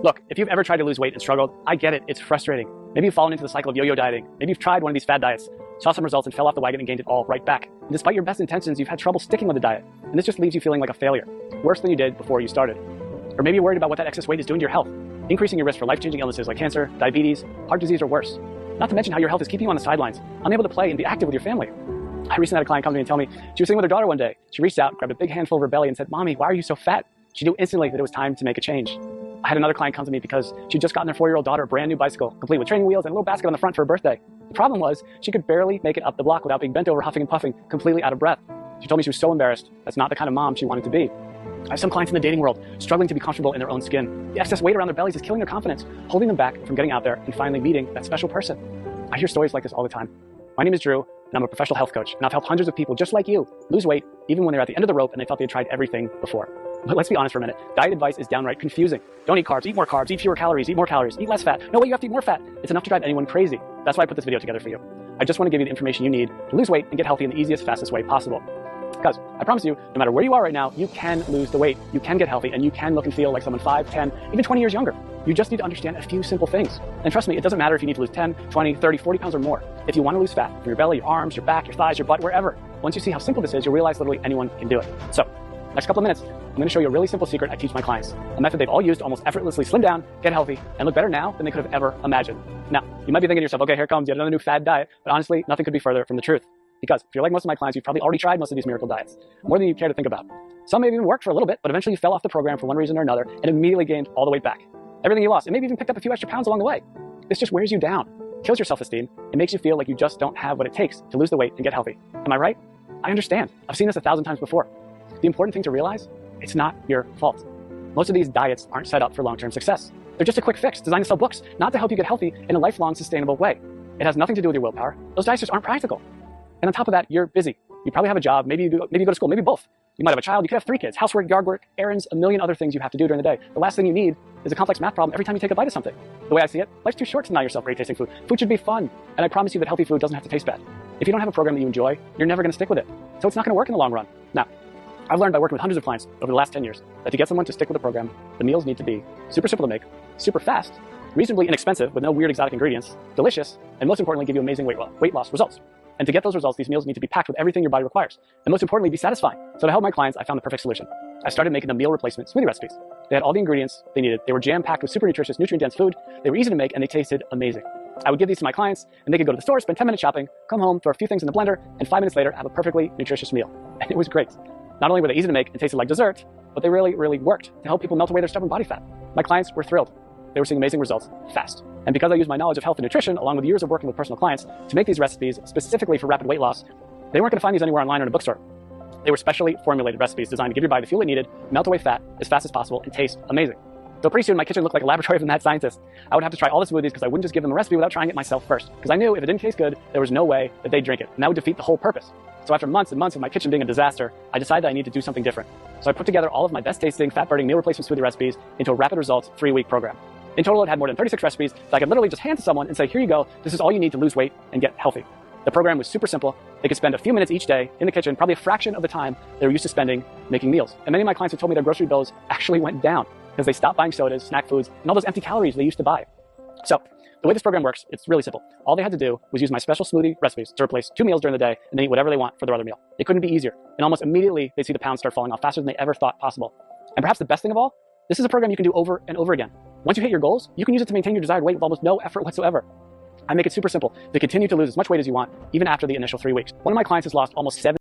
Look, if you've ever tried to lose weight and struggled, I get it, it's frustrating. Maybe you've fallen into the cycle of yo-yo dieting. Maybe you've tried one of these fad diets, saw some results and fell off the wagon and gained it all right back. And despite your best intentions, you've had trouble sticking with the diet. And this just leaves you feeling like a failure, worse than you did before you started. Or maybe you're worried about what that excess weight is doing to your health, increasing your risk for life-changing illnesses like cancer, diabetes, heart disease, or worse. Not to mention how your health is keeping you on the sidelines, unable to play and be active with your family. I recently had a client come to me and tell me she was sitting with her daughter one day. She reached out, grabbed a big handful of her belly and said, "Mommy, why are you so fat?" She knew instantly that it was time to make a change. I had another client come to me because she'd just gotten their 4-year-old daughter a brand new bicycle, complete with training wheels and a little basket on the front for her birthday. The problem was she could barely make it up the block without being bent over, huffing and puffing, completely out of breath. She told me she was so embarrassed. That's not the kind of mom she wanted to be. I have some clients in the dating world struggling to be comfortable in their own skin. The excess weight around their bellies is killing their confidence, holding them back from getting out there and finally meeting that special person. I hear stories like this all the time. My name is Drew, and I'm a professional health coach, and I've helped hundreds of people just like you lose weight even when they're at the end of the rope and they thought they had tried everything before. But let's be honest for a minute. Diet advice is downright confusing. Don't eat carbs, eat more carbs, eat fewer calories, eat more calories, eat less fat. No way, you have to eat more fat. It's enough to drive anyone crazy. That's why I put this video together for you. I just want to give you the information you need to lose weight and get healthy in the easiest, fastest way possible. Because I promise you, no matter where you are right now, you can lose the weight, you can get healthy, and you can look and feel like someone 5, 10, even 20 years younger. You just need to understand a few simple things. And trust me, it doesn't matter if you need to lose 10, 20, 30, 40 pounds or more. If you want to lose fat from your belly, your arms, your back, your thighs, your butt, wherever, once you see how simple this is, you'll realize literally anyone can do it. So, next couple of minutes, I'm going to show you a really simple secret I teach my clients. A method they've all used to almost effortlessly slim down, get healthy, and look better now than they could have ever imagined. Now, you might be thinking to yourself, okay, here comes yet another new fad diet, but honestly, nothing could be further from the truth. Because if you're like most of my clients, you've probably already tried most of these miracle diets, more than you care to think about. Some may have even worked for a little bit, but eventually you fell off the program for one reason or another and immediately gained all the weight back. Everything you lost, and maybe even picked up a few extra pounds along the way. This just wears you down, kills your self-esteem, and makes you feel like you just don't have what it takes to lose the weight and get healthy. Am I right? I understand. I've seen this 1,000 times before. The important thing to realize, it's not your fault. Most of these diets aren't set up for long-term success. They're just a quick fix designed to sell books, not to help you get healthy in a lifelong, sustainable way. It has nothing to do with your willpower. Those diets just aren't practical. And on top of that, you're busy. You probably have a job, maybe you go to school, maybe both. You might have a child, you could have 3 kids, housework, yard work, errands, a million other things you have to do during the day. The last thing you need is a complex math problem every time you take a bite of something. The way I see it, life's too short to deny yourself great tasting food. Food should be fun, and I promise you that healthy food doesn't have to taste bad. If you don't have a program that you enjoy, you're never going to stick with it. So it's not going to work in the long run. Now, I've learned by working with hundreds of clients over the last 10 years that to get someone to stick with a program, the meals need to be super simple to make, super fast, reasonably inexpensive with no weird exotic ingredients, delicious, and most importantly, give you amazing weight loss results. And to get those results, these meals need to be packed with everything your body requires. And most importantly, be satisfying. So to help my clients, I found the perfect solution. I started making them meal replacement smoothie recipes. They had all the ingredients they needed. They were jam-packed with super nutritious, nutrient-dense food. They were easy to make, and they tasted amazing. I would give these to my clients, and they could go to the store, spend 10 minutes shopping, come home, throw a few things in the blender, and 5 minutes later, have a perfectly nutritious meal. And it was great. Not only were they easy to make and tasted like dessert, but they really, really worked to help people melt away their stubborn body fat. My clients were thrilled. They were seeing amazing results fast. And because I use my knowledge of health and nutrition, along with years of working with personal clients, to make these recipes specifically for rapid weight loss, they weren't going to find these anywhere online or in a bookstore. They were specially formulated recipes designed to give your body the fuel it needed, melt away fat as fast as possible, and taste amazing. So pretty soon, my kitchen looked like a laboratory of a mad scientist. I would have to try all the smoothies because I wouldn't just give them a recipe without trying it myself first. Because I knew if it didn't taste good, there was no way that they'd drink it. And that would defeat the whole purpose. So after months and months of my kitchen being a disaster, I decided that I need to do something different. So I put together all of my best tasting, fat-burning meal replacement smoothie recipes into a rapid results 3-week program. In total, it had more than 36 recipes that I could literally just hand to someone and say, here you go, this is all you need to lose weight and get healthy. The program was super simple. They could spend a few minutes each day in the kitchen, probably a fraction of the time they were used to spending making meals. And many of my clients have told me their grocery bills actually went down because they stopped buying sodas, snack foods, and all those empty calories they used to buy. So the way this program works, it's really simple. All they had to do was use my special smoothie recipes to replace 2 meals during the day and then eat whatever they want for their other meal. It couldn't be easier. And almost immediately, they'd see the pounds start falling off faster than they ever thought possible. And perhaps the best thing of all, this is a program you can do over and over again. Once you hit your goals, you can use it to maintain your desired weight with almost no effort whatsoever. I make it super simple to continue to lose as much weight as you want, even after the initial 3 weeks. One of my clients has lost almost 7